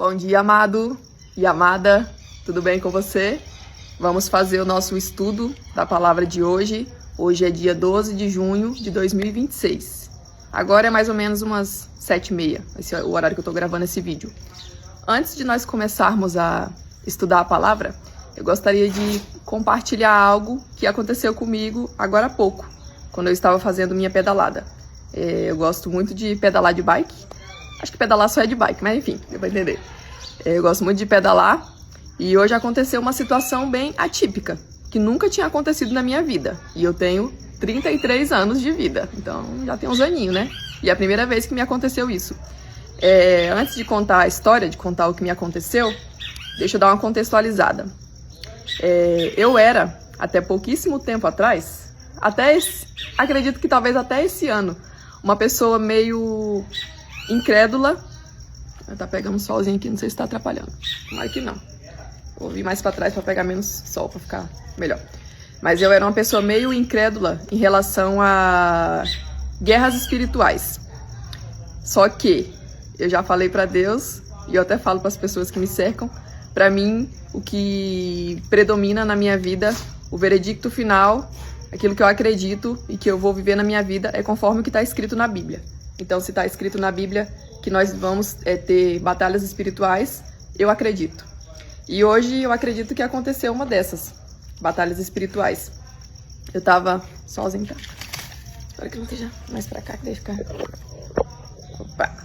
Bom dia, amado e amada, tudo bem com você? Vamos fazer o nosso estudo da palavra de hoje. Hoje é dia 12 de junho de 2026. Agora é mais ou menos umas 7h30, esse é o horário que eu tô gravando esse vídeo. Antes de nós começarmos a estudar a palavra, eu gostaria de compartilhar algo que aconteceu comigo agora há pouco, quando eu estava fazendo minha pedalada. Eu gosto muito de pedalar de bike. Acho que pedalar só é de bike, mas enfim, deu pra entender. Eu gosto muito de pedalar e hoje aconteceu uma situação bem atípica, que nunca tinha acontecido na minha vida. E eu tenho 33 anos de vida, então já tem uns aninhos, né? E é a primeira vez que me aconteceu isso. Antes de contar a história, de contar o que me aconteceu, deixa eu dar uma contextualizada. Eu era, até pouquíssimo tempo atrás, acredito que talvez até esse ano, uma pessoa meio incrédula. Tá pegando um solzinho aqui, não sei se tá atrapalhando. Mas que não. Vou vir mais pra trás pra pegar menos sol, pra ficar melhor. Mas eu era uma pessoa meio incrédula em relação a guerras espirituais. Só que eu já falei pra Deus, e eu até falo pras pessoas que me cercam, pra mim, o que predomina na minha vida, o veredicto final, aquilo que eu acredito e que eu vou viver na minha vida é conforme o que tá escrito na Bíblia. Então, se está escrito na Bíblia que nós vamos ter batalhas espirituais, eu acredito. E hoje eu acredito que aconteceu uma dessas batalhas espirituais. Eu tava sozinha, tá? Espero que não esteja mais pra cá, que deixa ficar. Opa!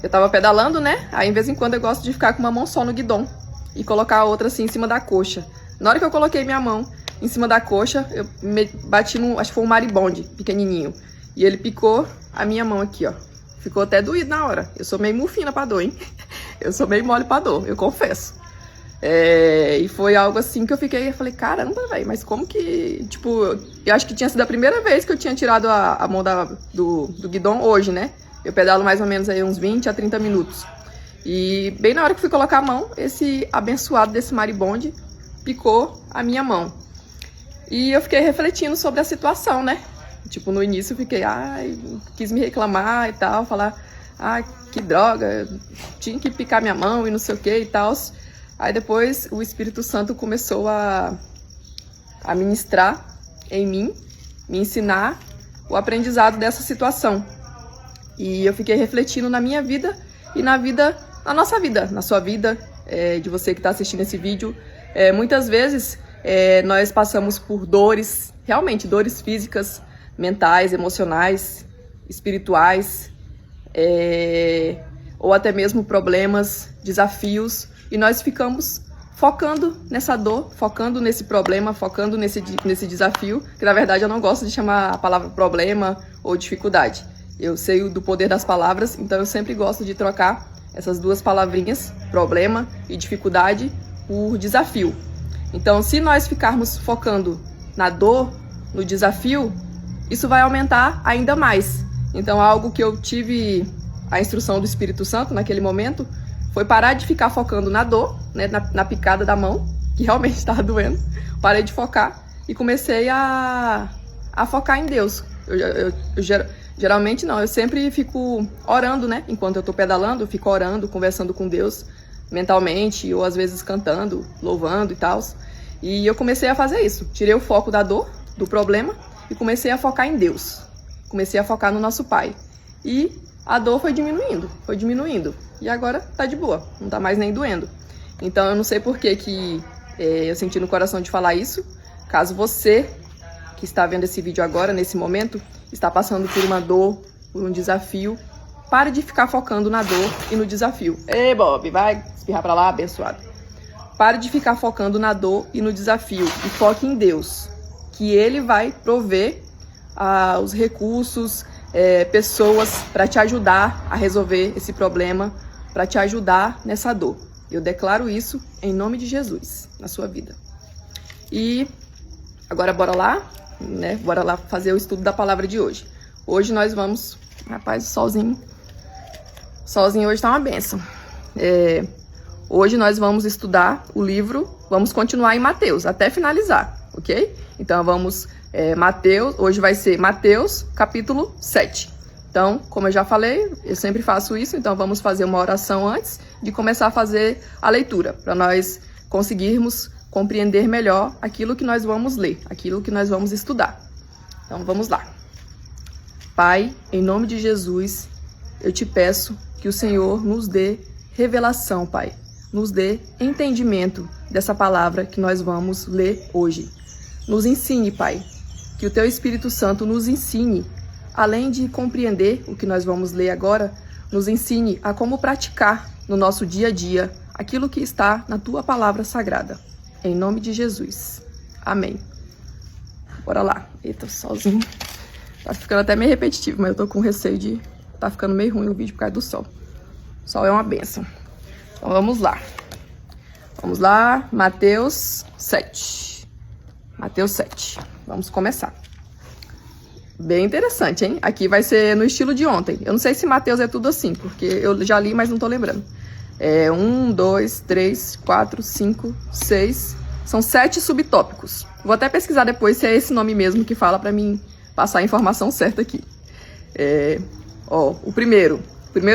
Eu tava pedalando, né? Aí, de vez em quando, eu gosto de ficar com uma mão só no guidão e colocar a outra assim em cima da coxa. Na hora que eu coloquei minha mão em cima da coxa, eu me bati no, acho que foi um maribondo pequenininho. E ele picou a minha mão aqui, ó. Ficou até doído na hora. Eu sou meio mufina pra dor, hein? Eu sou meio mole pra dor, eu confesso. E foi algo assim que eu falei, caramba, velho, mas como que... Tipo, eu acho que tinha sido a primeira vez que eu tinha tirado a mão do guidão hoje, né? Eu pedalo mais ou menos aí uns 20 a 30 minutos. E bem na hora que eu fui colocar a mão, esse abençoado desse maribondo picou a minha mão. E eu fiquei refletindo sobre a situação, né? Tipo, no início eu fiquei, quis me reclamar e tal, falar, que droga, tinha que picar minha mão e não sei o que e tal. Aí depois o Espírito Santo começou a ministrar em mim, me ensinar o aprendizado dessa situação. E eu fiquei refletindo na minha vida e na nossa vida, na sua vida, de você que está assistindo esse vídeo. Muitas vezes nós passamos por dores, realmente dores físicas, mentais, emocionais, espirituais, ou até mesmo problemas, desafios, e nós ficamos focando nessa dor, focando nesse problema, focando nesse desafio, que na verdade eu não gosto de chamar a palavra problema ou dificuldade. Eu sei do poder das palavras, então eu sempre gosto de trocar essas duas palavrinhas, problema e dificuldade, por desafio. Então, se nós ficarmos focando na dor, no desafio, isso vai aumentar ainda mais. Então, algo que eu tive a instrução do Espírito Santo naquele momento foi parar de ficar focando na dor, né, na picada da mão, que realmente estava doendo. Parei de focar e comecei a focar em Deus. Geralmente não, eu sempre fico orando, né? Enquanto eu tô pedalando, eu fico orando, conversando com Deus mentalmente, ou às vezes cantando, louvando e tal. E eu comecei a fazer isso. Tirei o foco da dor, do problema, e comecei a focar em Deus. Comecei a focar no nosso Pai. E a dor foi diminuindo. E agora tá de boa, não tá mais nem doendo. Então eu não sei por que eu senti no coração de falar isso. Caso você, que está vendo esse vídeo agora, nesse momento, está passando por uma dor, por um desafio, pare de ficar focando na dor e no desafio. Ei, Bob, vai espirrar pra lá, abençoado. Pare de ficar focando na dor e no desafio e foque em Deus, que Ele vai prover os recursos, pessoas para te ajudar a resolver esse problema, para te ajudar nessa dor. Eu declaro isso em nome de Jesus na sua vida. E agora bora lá, né? Bora lá fazer o estudo da palavra de hoje. Hoje nós vamos... Rapaz, o solzinho hoje tá uma bênção. Hoje nós vamos estudar o livro, vamos continuar em Mateus, até finalizar, ok? Então vamos, hoje vai ser Mateus, capítulo 7. Então, como eu já falei, eu sempre faço isso, então vamos fazer uma oração antes de começar a fazer a leitura, para nós conseguirmos compreender melhor aquilo que nós vamos ler, aquilo que nós vamos estudar. Então, vamos lá. Pai, em nome de Jesus, eu te peço que o Senhor nos dê revelação, Pai. Nos dê entendimento dessa palavra que nós vamos ler hoje. Nos ensine, Pai. Que o Teu Espírito Santo nos ensine, além de compreender o que nós vamos ler agora, nos ensine a como praticar no nosso dia a dia aquilo que está na Tua palavra sagrada. Em nome de Jesus. Amém. Bora lá. Eita, solzinho. Tá ficando até meio repetitivo, mas eu tô com receio de tá ficando meio ruim o vídeo por causa do sol. O sol é uma bênção. Então vamos lá. Vamos lá, Mateus 7. Mateus 7. Vamos começar. Bem interessante, hein? Aqui vai ser no estilo de ontem. Eu não sei se Mateus é tudo assim, porque eu já li, mas não tô lembrando. 1, 2, 3, 4, 5, 6. São 7 subtópicos. Vou até pesquisar depois se é esse nome mesmo que fala pra mim passar a informação certa aqui. O primeiro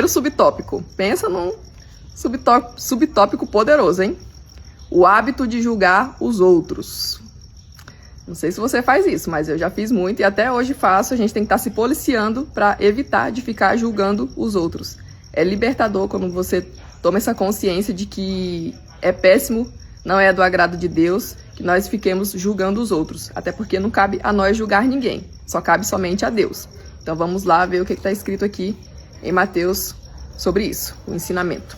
subtópico. Pensa num subtópico poderoso, hein? O hábito de julgar os outros. Não sei se você faz isso, mas eu já fiz muito e até hoje faço. A gente tem que estar se policiando para evitar de ficar julgando os outros. É libertador quando você toma essa consciência de que é péssimo, não é do agrado de Deus, que nós fiquemos julgando os outros. Até porque não cabe a nós julgar ninguém, só cabe somente a Deus. Então vamos lá ver o que está escrito aqui em Mateus sobre isso, o ensinamento.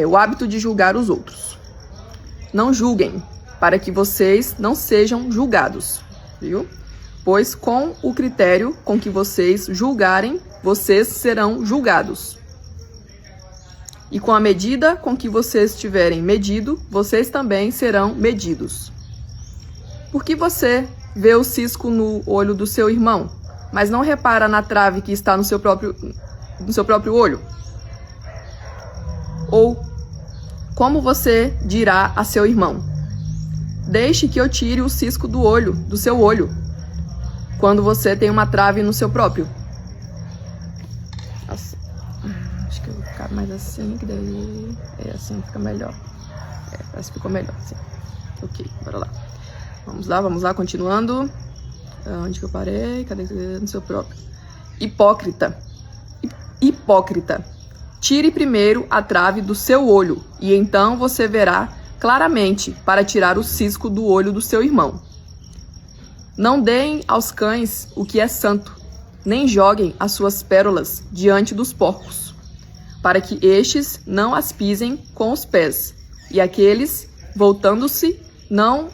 O hábito de julgar os outros. Não julguem, para que vocês não sejam julgados, viu? Pois com o critério com que vocês julgarem, vocês serão julgados. E com a medida com que vocês tiverem medido, vocês também serão medidos. Por que você vê o cisco no olho do seu irmão, mas não repara na trave que está no seu próprio olho? Ou como você dirá a seu irmão: deixe que eu tire o cisco do seu olho, quando você tem uma trave no seu próprio? Nossa, acho que eu vou ficar mais assim, que daí assim fica melhor. Parece que ficou melhor assim. Ok, bora lá. Vamos lá, continuando. Onde que eu parei? Cadê? No seu próprio. Hipócrita. Tire primeiro a trave do seu olho, e então você verá claramente para tirar o cisco do olho do seu irmão. Não deem aos cães o que é santo, nem joguem as suas pérolas diante dos porcos, para que estes não as pisem com os pés, e aqueles, voltando-se, não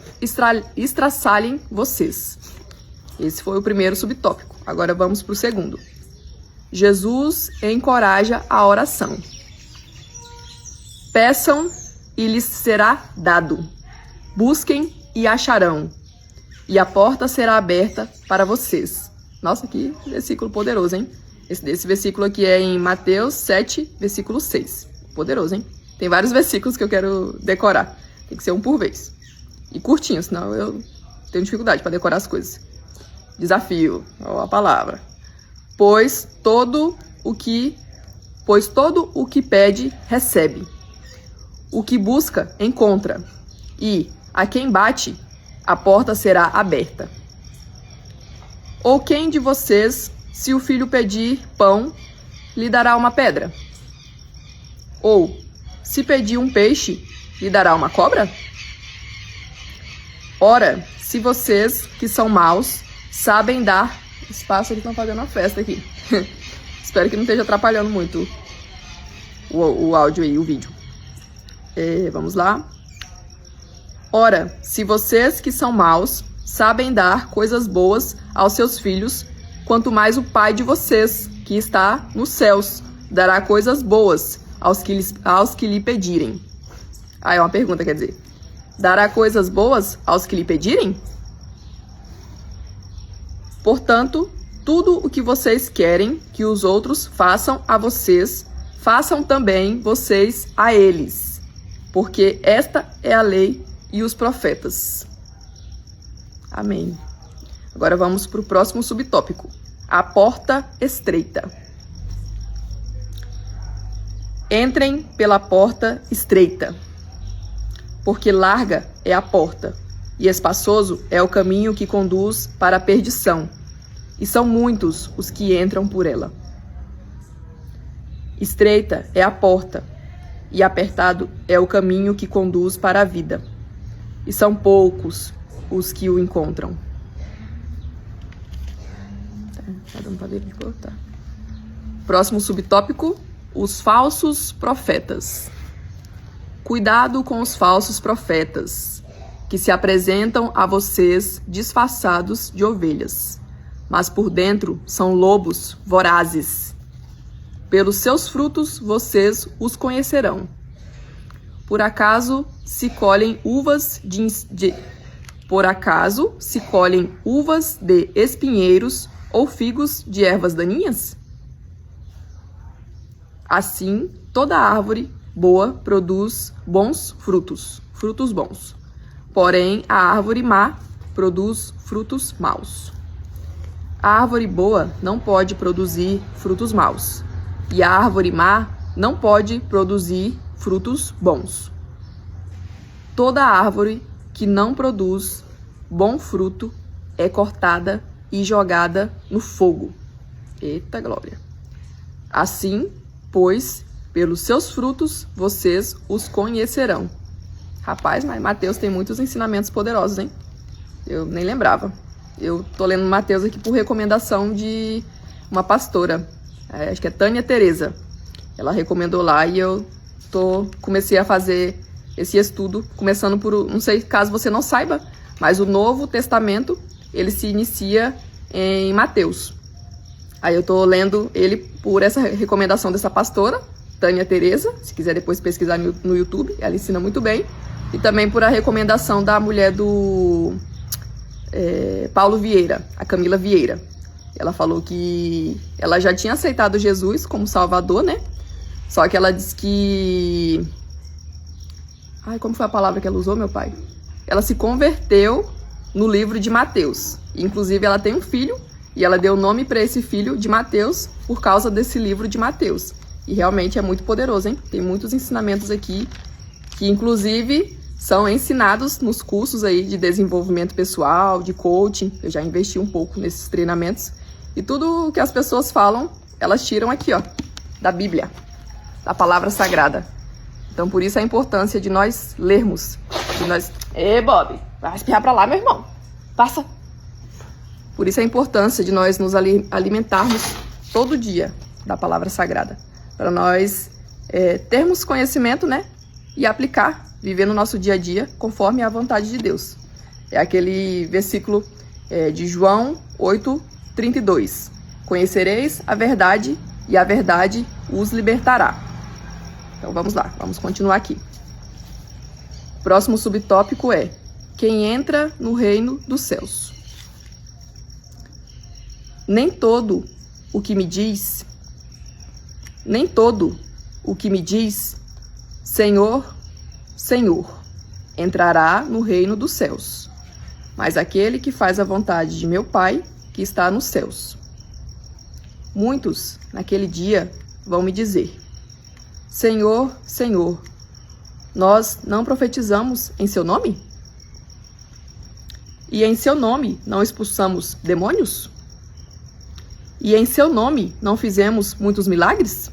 estraçalhem vocês. Esse foi o primeiro subtópico. Agora vamos para o segundo. Jesus encoraja a oração. Peçam e lhes será dado. Busquem e acharão. E a porta será aberta para vocês. Nossa, que versículo poderoso, hein? Esse versículo aqui é em Mateus 7, versículo 6. Poderoso, hein? Tem vários versículos que eu quero decorar. Tem que ser um por vez. E curtinho, senão eu tenho dificuldade para decorar as coisas. Desafio, ó a palavra. Pois todo o que pede, recebe. O que busca, encontra. E a quem bate, a porta será aberta. Ou quem de vocês, se o filho pedir pão, lhe dará uma pedra? Ou, se pedir um peixe, lhe dará uma cobra? Ora, se vocês, que são maus, sabem dar... Os pássaros estão fazendo uma festa aqui. Espero que não esteja atrapalhando muito o áudio aí, o vídeo. Vamos lá. Ora, se vocês que são maus sabem dar coisas boas aos seus filhos, quanto mais o Pai de vocês, que está nos céus, dará coisas boas aos que lhe pedirem. É uma pergunta, quer dizer. Dará coisas boas aos que lhe pedirem? Portanto, tudo o que vocês querem que os outros façam a vocês, façam também vocês a eles, porque esta é a lei e os profetas. Amém. Agora vamos para o próximo subtópico. a porta estreita. Entrem pela porta estreita, porque larga é a porta, e espaçoso é o caminho que conduz para a perdição, e são muitos os que entram por ela. Estreita é a porta, e apertado é o caminho que conduz para a vida, e são poucos os que o encontram. Tá dando pra ver de cor? Tá. Próximo subtópico, os falsos profetas. Cuidado com os falsos profetas, que se apresentam a vocês disfarçados de ovelhas, mas por dentro são lobos vorazes. Pelos seus frutos vocês os conhecerão. Por acaso se colhem uvas de espinheiros ou figos de ervas daninhas? Assim, toda árvore boa produz bons frutos, frutos bons. Porém, a árvore má produz frutos maus. A árvore boa não pode produzir frutos maus, e a árvore má não pode produzir frutos bons. Toda árvore que não produz bom fruto é cortada e jogada no fogo. Eita glória! Assim, pois, pelos seus frutos vocês os conhecerão. Rapaz, mas Mateus tem muitos ensinamentos poderosos, hein? Eu nem lembrava. Eu tô lendo Mateus aqui por recomendação de uma pastora. Acho que é Tânia Teresa. Ela recomendou lá e eu comecei a fazer esse estudo, começando por, não sei caso você não saiba, mas o Novo Testamento, ele se inicia em Mateus. Aí eu tô lendo ele por essa recomendação dessa pastora, Tânia Teresa, se quiser depois pesquisar no YouTube, ela ensina muito bem. E também por a recomendação da mulher do Paulo Vieira, a Camila Vieira. Ela falou que ela já tinha aceitado Jesus como Salvador, né? Só que ela disse que... Ai, como foi a palavra que ela usou, meu pai? Ela se converteu no livro de Mateus. Inclusive, ela tem um filho e ela deu o nome para esse filho de Mateus por causa desse livro de Mateus. E realmente é muito poderoso, hein? Tem muitos ensinamentos aqui que, inclusive, são ensinados nos cursos aí de desenvolvimento pessoal, de coaching. Eu já investi um pouco nesses treinamentos. E tudo que as pessoas falam, elas tiram aqui, ó, da Bíblia, da palavra sagrada. Então, por isso a importância de nós lermos. Ê, Bob, vai espirrar pra lá, meu irmão. Passa. Por isso a importância de nós nos alimentarmos todo dia da palavra sagrada. Para nós termos conhecimento, né? E aplicar, viver no nosso dia a dia conforme a vontade de Deus. É aquele versículo de João 8:32. Conhecereis a verdade e a verdade os libertará. Então vamos lá, vamos continuar aqui. O próximo subtópico é: quem entra no reino dos céus. Nem todo o que me diz, Senhor, Senhor, entrará no reino dos céus, mas aquele que faz a vontade de meu Pai que está nos céus. Muitos, naquele dia, vão me dizer: Senhor, Senhor, nós não profetizamos em seu nome? E em seu nome não expulsamos demônios? E em seu nome não fizemos muitos milagres?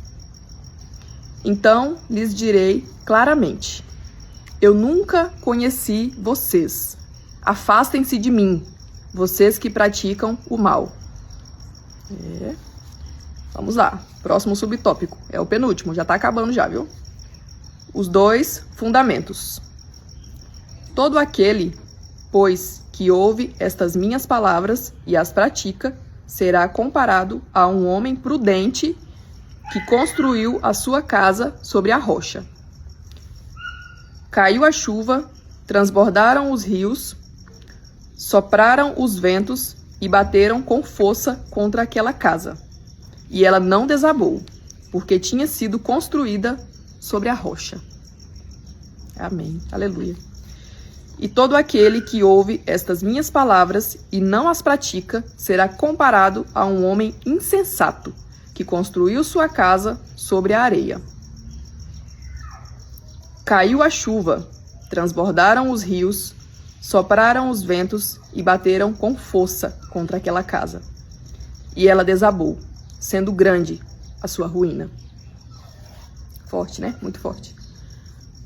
Então lhes direi claramente: eu nunca conheci vocês. Afastem-se de mim, vocês que praticam o mal. Vamos lá, próximo subtópico. É o penúltimo, já tá acabando já, viu? Os 2 fundamentos. Todo aquele, pois, que ouve estas minhas palavras e as pratica, será comparado a um homem prudente que construiu a sua casa sobre a rocha. Caiu a chuva, transbordaram os rios, sopraram os ventos e bateram com força contra aquela casa. E ela não desabou, porque tinha sido construída sobre a rocha. Amém. Aleluia. E todo aquele que ouve estas minhas palavras e não as pratica será comparado a um homem insensato que construiu sua casa sobre a areia. Caiu a chuva, transbordaram os rios, sopraram os ventos e bateram com força contra aquela casa. E ela desabou, sendo grande a sua ruína. Forte, né? Muito forte.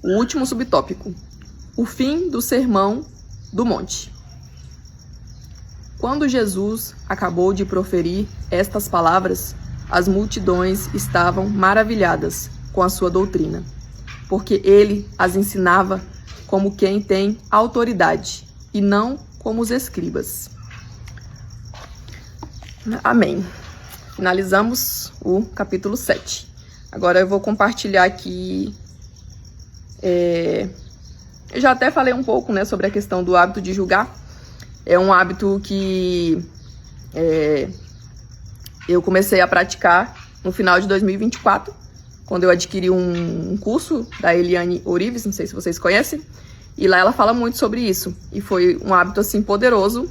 O último subtópico. O fim do Sermão do Monte. Quando Jesus acabou de proferir estas palavras, as multidões estavam maravilhadas com a sua doutrina, porque ele as ensinava como quem tem autoridade, e não como os escribas. Amém. Finalizamos o capítulo 7. Agora eu vou compartilhar aqui... Eu já até falei um pouco, né, sobre a questão do hábito de julgar. É um hábito que eu comecei a praticar no final de 2024, quando eu adquiri um curso da Eliane Orives, não sei se vocês conhecem, e lá ela fala muito sobre isso. E foi um hábito, assim, poderoso,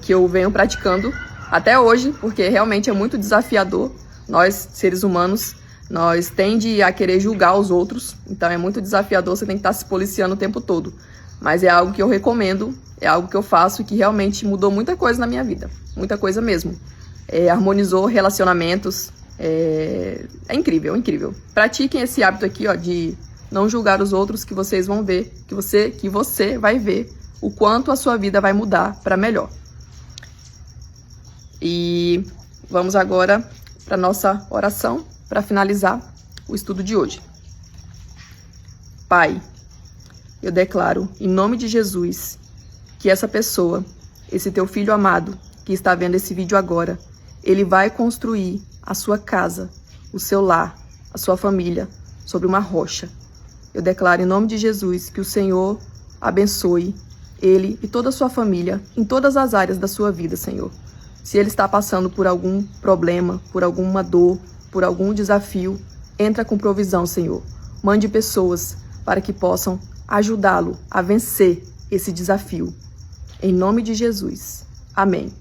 que eu venho praticando até hoje, porque realmente é muito desafiador. Nós, seres humanos, nós tende a querer julgar os outros, então é muito desafiador, você tem que estar se policiando o tempo todo. Mas é algo que eu recomendo, é algo que eu faço e que realmente mudou muita coisa na minha vida, muita coisa mesmo. Harmonizou relacionamentos, é incrível, é incrível. Pratiquem esse hábito aqui, ó, de não julgar os outros, que vocês vão ver, que você vai ver o quanto a sua vida vai mudar para melhor. E vamos agora para nossa oração, para finalizar o estudo de hoje. Pai, eu declaro, em nome de Jesus, que essa pessoa, esse teu filho amado, que está vendo esse vídeo agora, ele vai construir a sua casa, o seu lar, a sua família, sobre uma rocha. Eu declaro, em nome de Jesus, que o Senhor abençoe ele e toda a sua família, em todas as áreas da sua vida, Senhor. Se ele está passando por algum problema, por alguma dor, por algum desafio, entra com provisão, Senhor. Mande pessoas para que possam ajudá-lo a vencer esse desafio. Em nome de Jesus. Amém.